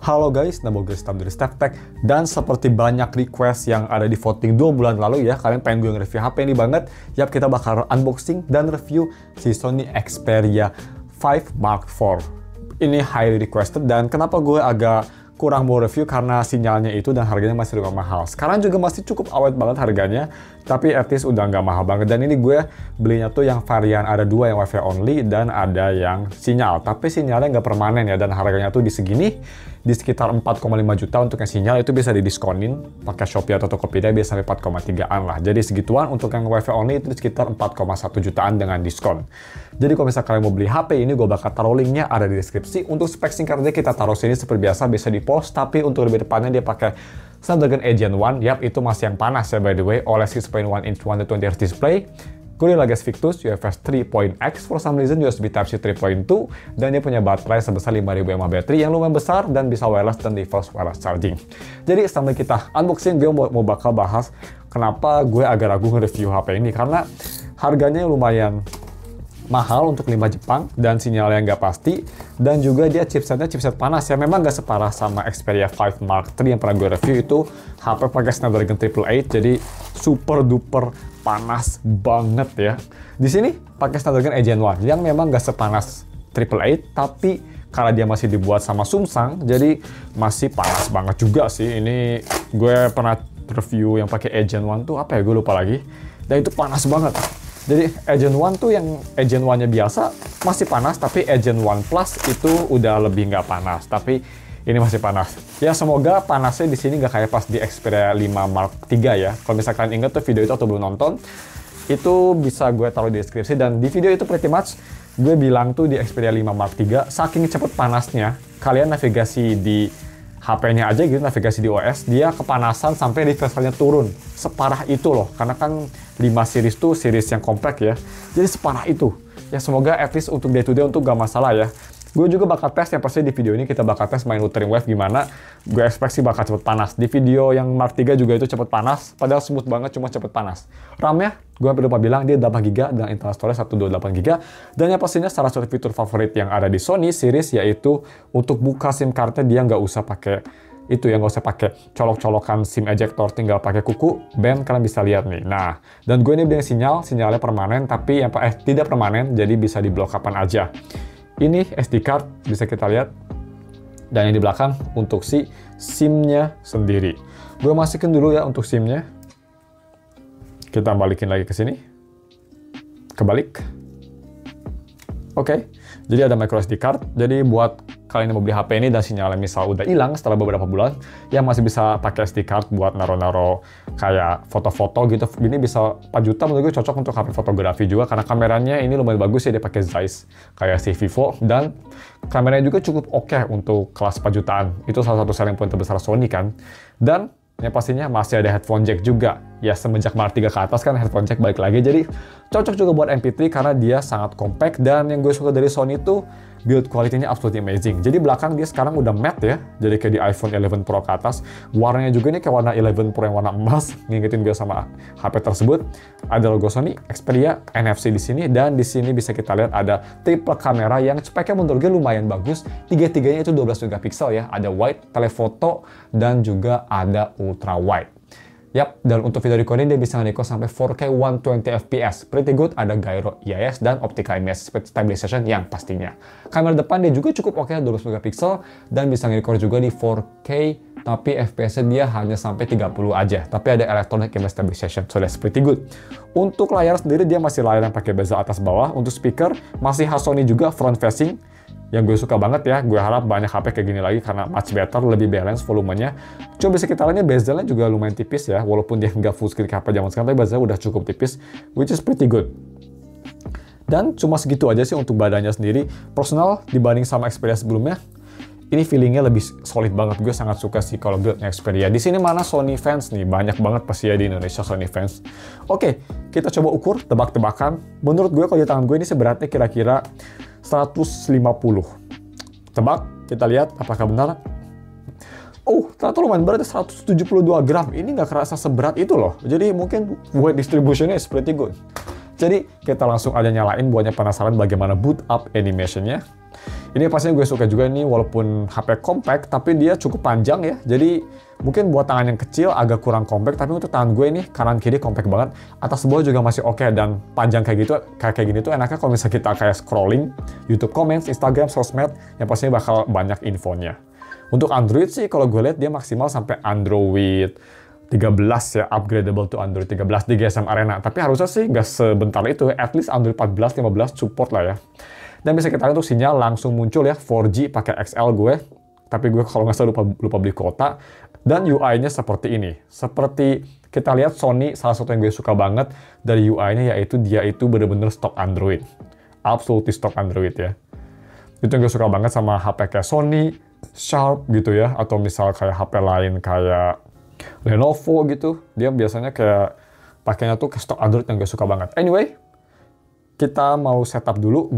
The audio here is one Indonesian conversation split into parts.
Halo guys, nama gue Stam dari StepTech. Dan seperti banyak request yang ada di voting 2 bulan lalu ya, kalian pengen gue nge-review HP ini banget. Yap, kita bakal unboxing dan review si Sony Xperia 5 Mark IV. Ini highly requested dan kenapa gue agak kurang mau review karena sinyalnya itu dan harganya masih lumayan mahal. Sekarang juga masih cukup awet banget harganya, tapi at least udah nggak mahal banget. Dan ini gue belinya tuh yang varian ada dua, yang WiFi only dan ada yang sinyal. Tapi sinyalnya nggak permanen ya, dan harganya tuh di segini, di sekitar 4,5 juta untuk yang sinyal. Itu bisa didiskonin pakai Shopee atau Tokopedia, bisa sampai 4,3an lah. Jadi segituan. Untuk yang WiFi only itu sekitar 4,1 jutaan dengan diskon. Jadi kalau misalnya kalian mau beli HP ini, gue bakal taruh linknya ada di deskripsi. Untuk spek singkatnya kita taruh sini seperti biasa, bisa di post, tapi untuk lebih depannya dia pakai Snapdragon 8 Gen 1. Yap, itu masih yang panas ya by the way, OLED 6.1 inch 120Hz display, Gorilla Glass Victus UFS 3.x, for some reason USB Type-C 3.2, dan dia punya baterai sebesar 5000 mAh baterai yang lumayan besar dan bisa wireless dan reverse wireless charging. Jadi sambil kita unboxing, gue mau bakal bahas kenapa gue agak ragu nge-review HP ini, karena harganya lumayan mahal untuk 5 Jepang dan sinyalnya nggak pasti, dan juga dia chipsetnya chipset panas ya. Memang nggak separah sama Xperia 5 Mark III yang pernah gue review. Itu HP pakai Snapdragon 888, jadi super duper panas banget ya. Di sini pakai Snapdragon 8 Gen 1 yang memang nggak sepanas 888, tapi karena dia masih dibuat sama Samsung, jadi masih panas banget juga sih. Ini gue pernah review yang pakai 8 Gen 1 tuh apa ya, gue lupa lagi, dan itu panas banget. Jadi Agent 1 tuh yang Agent 1-nya biasa masih panas, tapi Agent 1 Plus itu udah lebih nggak panas. Tapi ini masih panas. Ya semoga panasnya di sini nggak kayak pas di Xperia 5 Mark III ya. Kalau misalkan kalian ingat tuh video itu atau belum nonton, itu bisa gue taruh di deskripsi. Dan di video itu pretty much gue bilang tuh di Xperia 5 Mark III, saking cepet panasnya, kalian navigasi di HP-nya aja gitu, navigasi di OS, dia kepanasan sampai refresh-nya turun. Separah itu loh, karena kan 5 series tuh series yang compact ya. Jadi separah itu. Ya semoga at least untuk day to day untuk gak masalah ya. Gue juga bakal tes, yang pasti di video ini kita bakal tes main Wuthering Waves gimana. Gue expect sih bakal cepet panas. Di video yang Mark III juga itu cepet panas, padahal smooth banget, cuma cepet panas. RAM-nya, gue hampir lupa bilang, dia 8GB dan internal storage 128GB. Dan yang pastinya salah satu fitur favorit yang ada di Sony series, yaitu untuk buka SIM card-nya dia nggak usah pakai itu ya, nggak usah pakai colok-colokan SIM ejector, tinggal pakai kuku, bam, kalian bisa lihat nih. Nah, dan gue ini beli sinyalnya permanen, tapi yang tidak permanen, jadi bisa di blok kapan aja. Ini SD card, bisa kita lihat. Dan yang di belakang untuk si SIM-nya sendiri. Gue masukin dulu ya untuk SIM-nya. Kita balikin lagi ke sini. Kebalik. Oke. Jadi ada micro SD card. Jadi buat kalian yang mau beli HP ini dan sinyalnya misal udah hilang setelah beberapa bulan, yang masih bisa pakai SD card buat naro-naro kayak foto-foto gitu. Ini bisa 4 juta, menurut gue cocok untuk HP fotografi juga, karena kameranya ini lumayan bagus ya, dia pakai Zeiss kayak si Vivo, dan kameranya juga cukup oke untuk kelas 4 jutaan. Itu salah satu selling point terbesar Sony kan. Dan yang pastinya masih ada headphone jack juga. Ya semenjak Mark III ke atas kan headphone jack balik lagi, jadi cocok juga buat MP3 karena dia sangat compact. Dan yang gue suka dari Sony itu build quality-nya absolutely amazing. Jadi belakang dia sekarang udah matte ya, jadi kayak di iPhone 11 Pro ke atas. Warnanya juga ini kayak warna 11 Pro yang warna emas, ngingetin gue sama HP tersebut. Ada logo Sony, Xperia, NFC di sini, dan di sini bisa kita lihat ada triple kamera yang speknya menurut gue lumayan bagus. Tiga-tiganya itu 12 megapiksel ya, ada wide, telephoto, dan juga ada ultra wide. Yap, dan untuk video recording dia bisa nge-record sampai 4K 120fps. Pretty good, ada gyro IIS dan optical image stabilization yang pastinya. Kamera depan dia juga cukup oke, 12 megapiksel, dan bisa nge-record juga di 4K, tapi FPS-nya dia hanya sampai 30 aja. Tapi ada electronic image stabilization, so that's pretty good. Untuk layar sendiri dia masih layar yang pakai bezel atas bawah. Untuk speaker masih khas Sony juga, front facing. Yang gue suka banget ya, gue harap banyak HP kayak gini lagi karena much better, lebih balance volumenya. Cuma bisa kita lihatnya bezelnya juga lumayan tipis ya, walaupun dia nggak full screen kayak HP zaman sekarang, tapi bezelnya udah cukup tipis, which is pretty good. Dan cuma segitu aja sih untuk badannya sendiri. Personal dibanding sama Xperia sebelumnya, ini feelingnya lebih solid banget. Gue sangat suka sih kalau build-nya Xperia. Di sini mana Sony fans nih, banyak banget pasti ya di Indonesia Sony fans. Oke, kita coba ukur, tebak-tebakan. Menurut gue kalau di tangan gue ini seberatnya kira-kira 150. Tebak, kita lihat apakah benar. Oh, ternyata lumayan berat, 172 gram. Ini nggak kerasa seberat itu loh. Jadi mungkin weight distributionnya is pretty good. Jadi kita langsung aja nyalain buatnya penasaran bagaimana boot up animation-nya. Ini pastinya gue suka juga nih, walaupun HP compact, tapi dia cukup panjang ya. Jadi mungkin buat tangan yang kecil agak kurang compact, tapi untuk tangan gue nih kanan kiri compact banget. Atas bawah juga masih oke, dan panjang kayak gitu, kayak gini tuh enaknya kalau misalnya kita kayak scrolling YouTube comments, Instagram, sosmed, yang pastinya bakal banyak infonya. Untuk Android sih kalau gue lihat dia maksimal sampai Android 13 ya, upgradable to Android 13 di GSM Arena. Tapi harusnya sih nggak sebentar itu, at least Android 14, 15 support lah ya. Dan bisa kita lihat untuk sinyal langsung muncul ya, 4G pakai XL gue. Tapi gue kalau nggak salah lupa beli kuota. Dan UI-nya seperti ini. Seperti kita lihat Sony, salah satu yang gue suka banget dari UI-nya yaitu dia itu bener-bener stok Android. Absolutely stok Android ya. Itu yang gue suka banget sama HP kayak Sony, Sharp gitu ya. Atau misal kayak HP lain kayak Lenovo gitu. Dia biasanya kayak pakainya tuh ke stok Android yang gue suka banget. Anyway, kita mau setup dulu,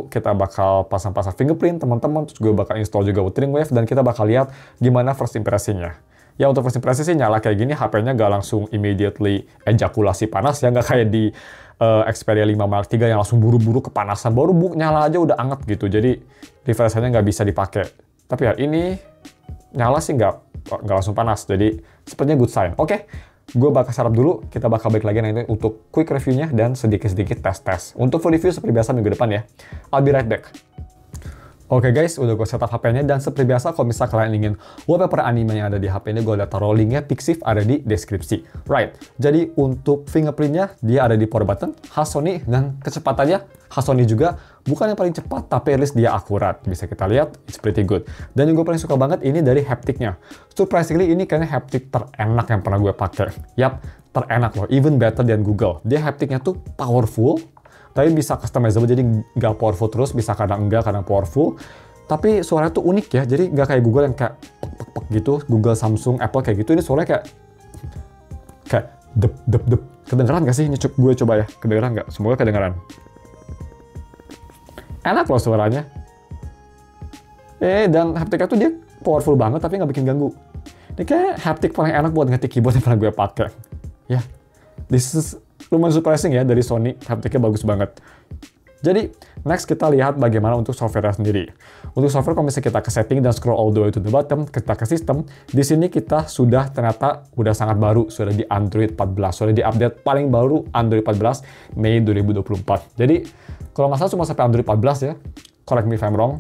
kita bakal pasang-pasang fingerprint teman-teman, terus gue bakal install juga Wuthering Wave, dan kita bakal lihat gimana first impresinya. Ya untuk first impresi sih nyala kayak gini, HP-nya nggak langsung immediately ejakulasi panas ya, nggak kayak di Xperia 5 Mark III yang langsung buru-buru kepanasan, baru nyala aja udah anget gitu, jadi refresh-nya nggak bisa dipakai. Tapi ya ini nyala sih nggak langsung panas, jadi sepertinya good sign. Oke. Gue bakal setup dulu, kita bakal balik lagi nanti untuk quick review-nya dan sedikit-sedikit tes-tes. Untuk full review seperti biasa minggu depan ya. I'll be right back. Oke guys, udah gue setup HP-nya, dan seperti biasa kalau misalnya kalian ingin wallpaper anime yang ada di HP ini, gue udah taruh linknya, Pixiv ada di deskripsi. Right, jadi untuk fingerprint-nya, dia ada di power button, khas Sony, dan kecepatannya khas Sony juga, bukan yang paling cepat, tapi at least dia akurat. Bisa kita lihat, it's pretty good. Dan yang gue paling suka banget ini dari haptiknya. Surprisingly, ini kayaknya haptik terenak yang pernah gue pakai. Yap, terenak loh, even better than Google. Dia haptiknya tuh powerful, tapi bisa customizable, jadi nggak powerful terus, bisa kadang enggak, kadang powerful. Tapi suaranya tuh unik ya, jadi nggak kayak Google yang kayak pek gitu, Google, Samsung, Apple kayak gitu. Ini suaranya kayak dep. Kedengeran nggak sih? Ini gue coba ya, kedengeran nggak? Semoga kedengeran. Enak loh suaranya. Dan haptiknya tuh dia powerful banget, tapi nggak bikin ganggu. Ini kayak haptik paling enak buat ngetik keyboard yang pernah gue pakai. Ya, this is lumayan surprising ya dari Sony, haptiknya bagus banget. Jadi, next kita lihat bagaimana untuk software sendiri. Untuk software, kalau misalnya kita ke setting dan scroll all the way to the bottom, kita ke sistem, di sini kita sudah ternyata udah sangat baru, sudah di Android 14, sudah di update paling baru Android 14 Mei 2024. Jadi, kalau nggak salah cuma sampai Android 14 ya, correct me if I'm wrong,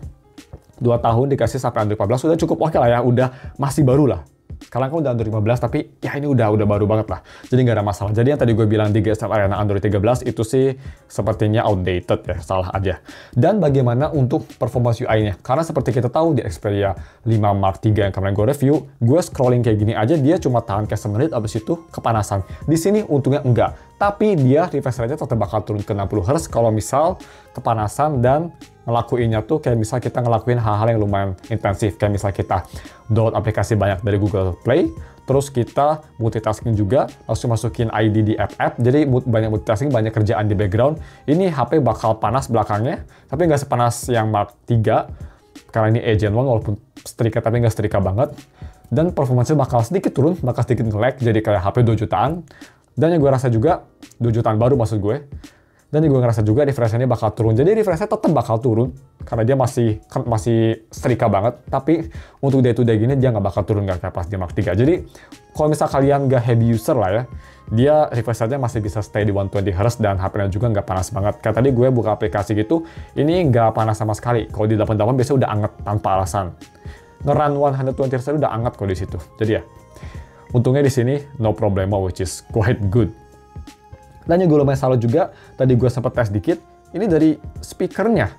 2 tahun dikasih sampai Android 14, sudah cukup oke lah ya, udah masih baru lah. Sekarang kan udah Android 15, tapi ya ini udah baru banget lah. Jadi nggak ada masalah. Jadi yang tadi gue bilang di GSM Arena Android 13 itu sih sepertinya outdated ya, salah aja. Dan bagaimana untuk performance UI-nya? Karena seperti kita tahu di Xperia 5 Mark III yang kemarin gue review, gue scrolling kayak gini aja dia cuma tahan kayak semenit, abis itu kepanasan. Di sini untungnya enggak. Tapi dia refresh rate-nya tetap bakal turun ke 60 Hz kalau misal kepanasan dan ngelakuinnya tuh kayak misal kita ngelakuin hal-hal yang lumayan intensif. Kayak misal kita download aplikasi banyak dari Google Play, terus kita multitasking juga, langsung masukin ID di app-app, jadi banyak multitasking, banyak kerjaan di background. Ini HP bakal panas belakangnya, tapi nggak sepanas yang Mark III, karena ini Gen 1 walaupun setrika, tapi nggak setrika banget. Dan performanya bakal sedikit turun, bakal sedikit nge-lag, jadi kayak HP 2 jutaan. Dan yang gue rasa juga, 2 jutaan baru maksud gue, dan yang gue ngerasa juga refresh-nya bakal turun. Jadi refresh-nya tetap bakal turun, karena dia masih setrika banget, tapi untuk day-to-day gini dia nggak bakal turun nggak kayak pas di Mark III. Jadi kalau misal kalian nggak heavy user lah ya, dia refresh rate-nya masih bisa stay di 120 Hz dan HP-nya juga nggak panas banget. Kayak tadi gue buka aplikasi gitu, ini nggak panas sama sekali. Kalau di 88 biasanya udah anget tanpa alasan. Nge-run 120 Hz udah anget kok di situ. Jadi ya, untungnya di sini no problemo, which is quite good. Dan yang gue lumayan salut juga, tadi gue sempat tes dikit, ini dari speakernya.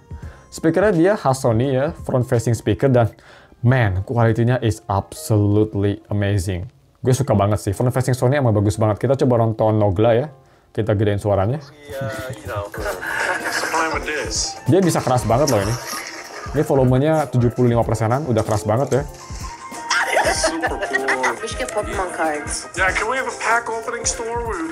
Speakernya dia khas Sony ya, front facing speaker, dan man, kualitinya is absolutely amazing. Gue suka banget sih, front facing Sony emang bagus banget. Kita coba nonton Nogla ya, kita gedein suaranya. Dia bisa keras banget loh ini. Ini volumenya 75%-an, udah keras banget ya.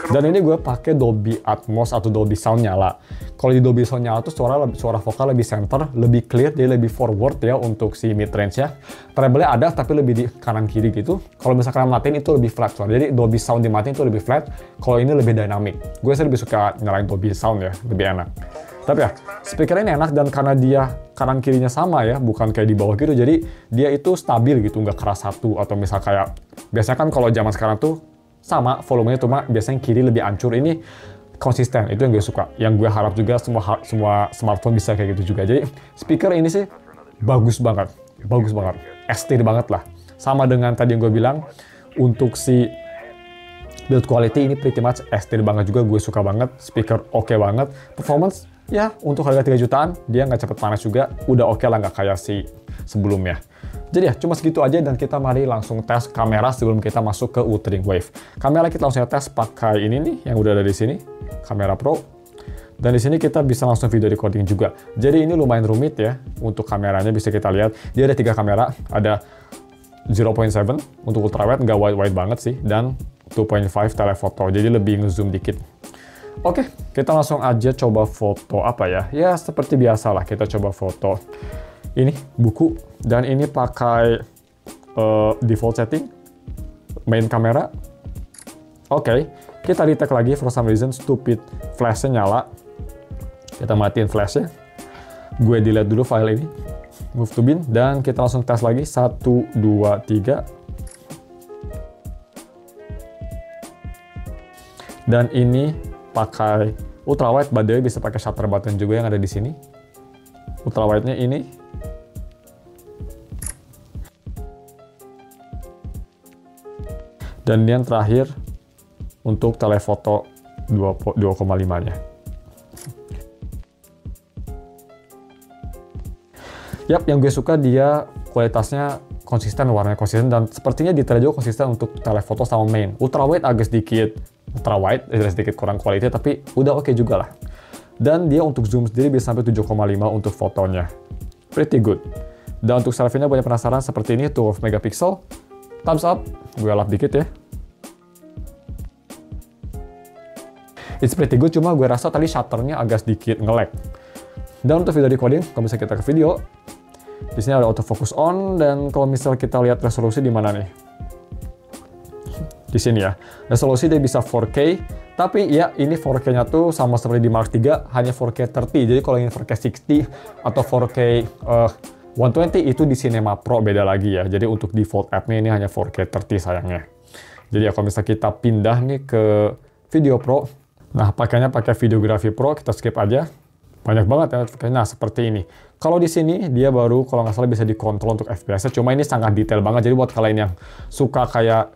Dan ini gue pakai Dolby Atmos atau Dolby Sound nyala. Kalau di Dolby Sound nyala tuh suara vokal lebih center, lebih clear, jadi lebih forward ya untuk si mid range-nya. Treble-nya ada tapi lebih di kanan kiri gitu. Kalau misalkan matiin itu lebih flat suara. Jadi Dolby Sound dimatiin itu lebih flat. Kalau ini lebih dynamic. Gue sih lebih suka nyalain Dolby Sound ya, lebih enak. Tapi ya, speaker ini enak dan karena dia kanan kirinya sama ya, bukan kayak di bawah gitu, jadi dia itu stabil gitu, nggak keras satu, atau misal kayak, biasanya kan kalau zaman sekarang tuh sama volumenya, cuma biasanya kiri lebih hancur, ini konsisten, itu yang gue suka. Yang gue harap juga semua smartphone bisa kayak gitu juga. Jadi speaker ini sih bagus banget, estetik banget lah. Sama dengan tadi yang gue bilang, untuk si build quality ini pretty much estetik banget juga, gue suka banget, speaker oke banget, performance ya untuk harga 3 jutaan, dia nggak cepet panas juga, udah oke lah, nggak kayak si sebelumnya. Jadi ya, cuma segitu aja dan kita mari langsung tes kamera sebelum kita masuk ke Wuthering Wave. Kamera kita langsung tes pakai ini nih, yang udah ada di sini, kamera Pro. Dan di sini kita bisa langsung video recording juga. Jadi ini lumayan rumit ya, untuk kameranya bisa kita lihat. Dia ada 3 kamera, ada 0.7 untuk ultrawide, nggak wide-wide banget sih, dan 2.5 telefoto, jadi lebih ngezoom dikit. Oke, kita langsung aja coba foto apa ya? Ya seperti biasa lah, kita coba foto ini buku, dan ini pakai default setting main kamera. Oke, kita retake lagi, for some reason stupid flashnya nyala. Kita matiin flashnya. Gue delete dulu file ini, move to bin, dan kita langsung tes lagi 1, 2, 3. Dan ini pakai ultrawide, by the way bisa pakai shutter button juga yang ada di sini. Ultrawide-nya ini. Dan yang terakhir untuk telefoto 2,5-nya. Yap, yang gue suka dia kualitasnya konsisten, warnanya konsisten, dan sepertinya detail juga konsisten untuk telefoto sama main. Ultrawide agak sedikit kurang kualitas, tapi udah oke juga lah. Dan dia untuk zoom sendiri bisa sampai 7,5 untuk fotonya. Pretty good. Dan untuk selfie-nya banyak penasaran seperti ini, 12 megapiksel. Thumbs up, gue lap dikit ya. It's pretty good, cuma gue rasa tadi shutternya agak sedikit nge-lag. Dan untuk video recording, kalau misalnya kita ke video, di sini ada autofocus on, dan kalau misalnya kita lihat resolusi di mana nih? Di sini ya. Resolusi dia bisa 4K, tapi ya ini 4K-nya tuh sama seperti di Mark III, hanya 4K 30. Jadi kalau ingin 4K 60 atau 4K 120 itu di Cinema Pro beda lagi ya. Jadi untuk default app-nya ini hanya 4K 30 sayangnya. Jadi ya kalau misalnya kita pindah nih ke Video Pro, nah pakainya pakai Videography Pro, kita skip aja. Banyak banget ya, nah seperti ini. Kalau di sini dia baru kalau nggak salah bisa dikontrol untuk FPS-nya, cuma ini sangat detail banget. Jadi buat kalian yang suka kayak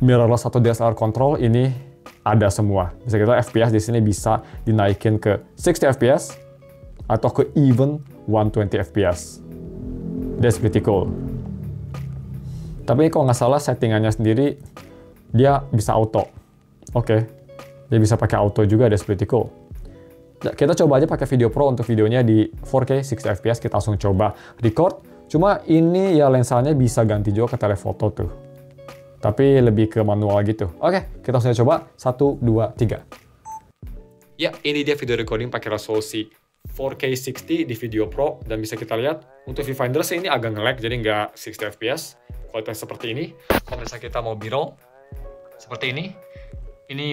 mirrorless atau DSLR control, ini ada semua. Bisa kita FPS di sini bisa dinaikin ke 60 FPS atau ke even 120 FPS. That's pretty cool. Tapi kalau nggak salah settingannya sendiri dia bisa auto. Oke, dia bisa pakai auto juga, that's pretty cool. Kita coba aja pakai Video Pro untuk videonya di 4K 60 FPS, kita langsung coba record. Cuma ini ya lensanya bisa ganti juga ke telefoto tuh. Tapi lebih ke manual gitu. Oke, kita langsung coba. 1, 2, 3. Ya, ini dia video recording pakai resolusi 4K 60 di Video Pro. Dan bisa kita lihat, untuk viewfinder sih ini agak nge-lag, jadi nggak 60 FPS. Kualitas seperti ini. Kalau misalnya kita mau B-roll, seperti ini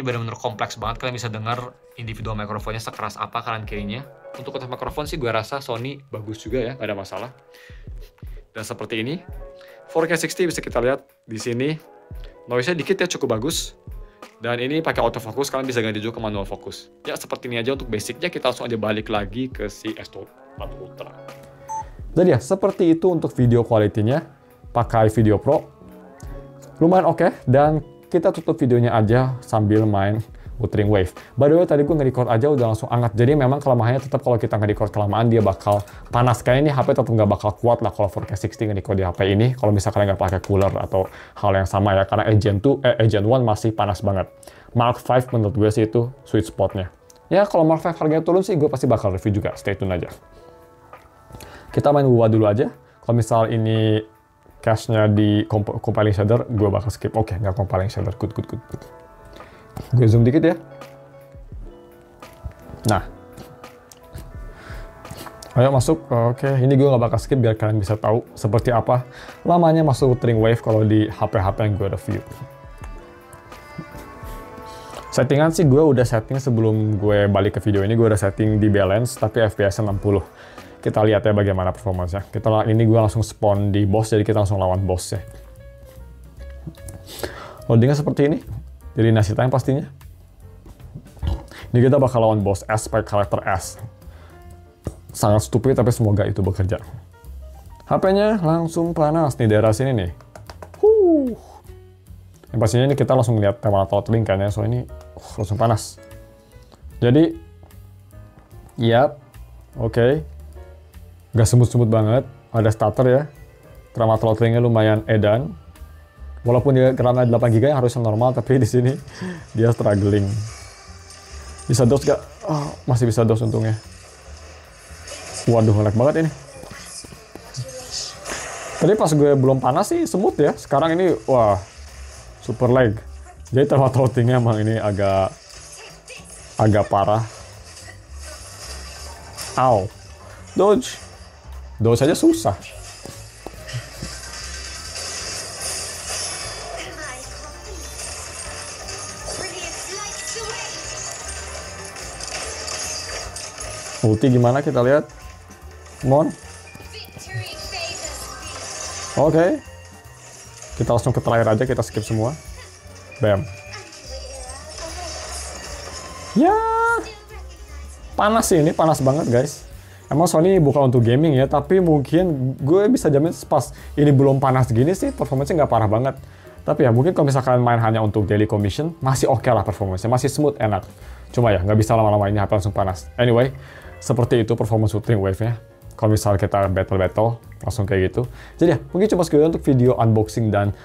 benar-benar kompleks banget. Kalian bisa dengar individual mikrofonnya sekeras apa kanan kirinya. Untuk kotak mikrofon sih gue rasa Sony bagus juga ya, nggak ada masalah. Dan seperti ini, 4K 60 bisa kita lihat di sini. Noise-nya dikit ya, cukup bagus. Dan ini pakai autofocus, kalian bisa ganti juga ke manual focus. Ya seperti ini aja untuk basicnya, kita langsung aja balik lagi ke si S4 Ultra. Jadi ya, seperti itu untuk video quality-nya. Pakai Video Pro. Lumayan oke, dan kita tutup videonya aja sambil main Wuthering Wave. By the way, tadi gue nge-record aja udah langsung hangat. Jadi memang kelemahannya tetap kalau kita nge-record kelamaan dia bakal panas. Kayaknya ini HP tetap nggak bakal kuat lah kalau 4K 60 nge-record di HP ini. Kalau misalkan nggak pakai cooler atau hal yang sama ya. Karena Agent 1 masih panas banget. Mark 5 menurut gue sih itu sweet spotnya. Ya kalau Mark 5 harganya turun sih gue pasti bakal review juga. Stay tune aja. Kita main WUA dulu aja. Kalau misal ini cache-nya di compiling shader, gue bakal skip. Oke, nggak compiling shader. Good. Gue zoom dikit ya. Nah. Ayo masuk. Oke, ini gue nggak bakal skip biar kalian bisa tahu seperti apa lamanya masuk Wuthering Wave kalau di HP-HP yang gue review. Settingan sih gue udah setting sebelum gue balik ke video ini, gue udah setting di balance, tapi FPS-nya 60. Kita lihat ya bagaimana performanya. Ini gue langsung spawn di boss, jadi kita langsung lawan boss ya. Loadingnya seperti ini, jadi nasi time pastinya. Ini kita bakal lawan boss S pakai karakter S. Sangat stupid, tapi semoga itu bekerja. HP-nya langsung panas nih daerah sini nih. Yang pastinya ini kita langsung lihat tema throttling kayaknya, so ini langsung panas. Jadi, oke. Gak semut-semut banget, ada stutter ya. Tema throttlingnya lumayan edan. Walaupun dia RAM 8 GB yang harusnya normal, tapi di sini dia struggling. Bisa dos gak? Oh, masih bisa dos untungnya. Waduh, lag banget ini. Tadi pas gue belum panas sih semut ya. Sekarang ini, wah, super lag. Jadi tema throttlingnya emang ini agak parah. Ow. Dodge aja susah. Ulti gimana kita lihat. Come on. Oke. Kita langsung ke terakhir aja, kita skip semua. Bam. Ya. Panas sih ini, panas banget guys. Emang Sony bukan untuk gaming ya, tapi mungkin gue bisa jamin pas ini belum panas gini sih, performanya nggak parah banget. Tapi ya mungkin kalau misalkan main hanya untuk daily commission, masih oke lah performanya, masih smooth, enak. Cuma ya nggak bisa lama-lama ini HP langsung panas. Anyway, seperti itu performance shooting wave-nya. Kalau misal kita battle langsung kayak gitu. Jadi ya, mungkin cuma sekian untuk video unboxing dan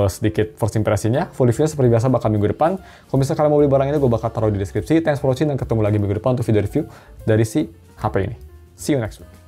sedikit first impression-nya. Full review seperti biasa bakal minggu depan. Kalau misalnya kalian mau beli barang ini, gue bakal taruh di deskripsi. Thanks for watching dan ketemu lagi minggu depan untuk video review dari si HP ini. See you next week.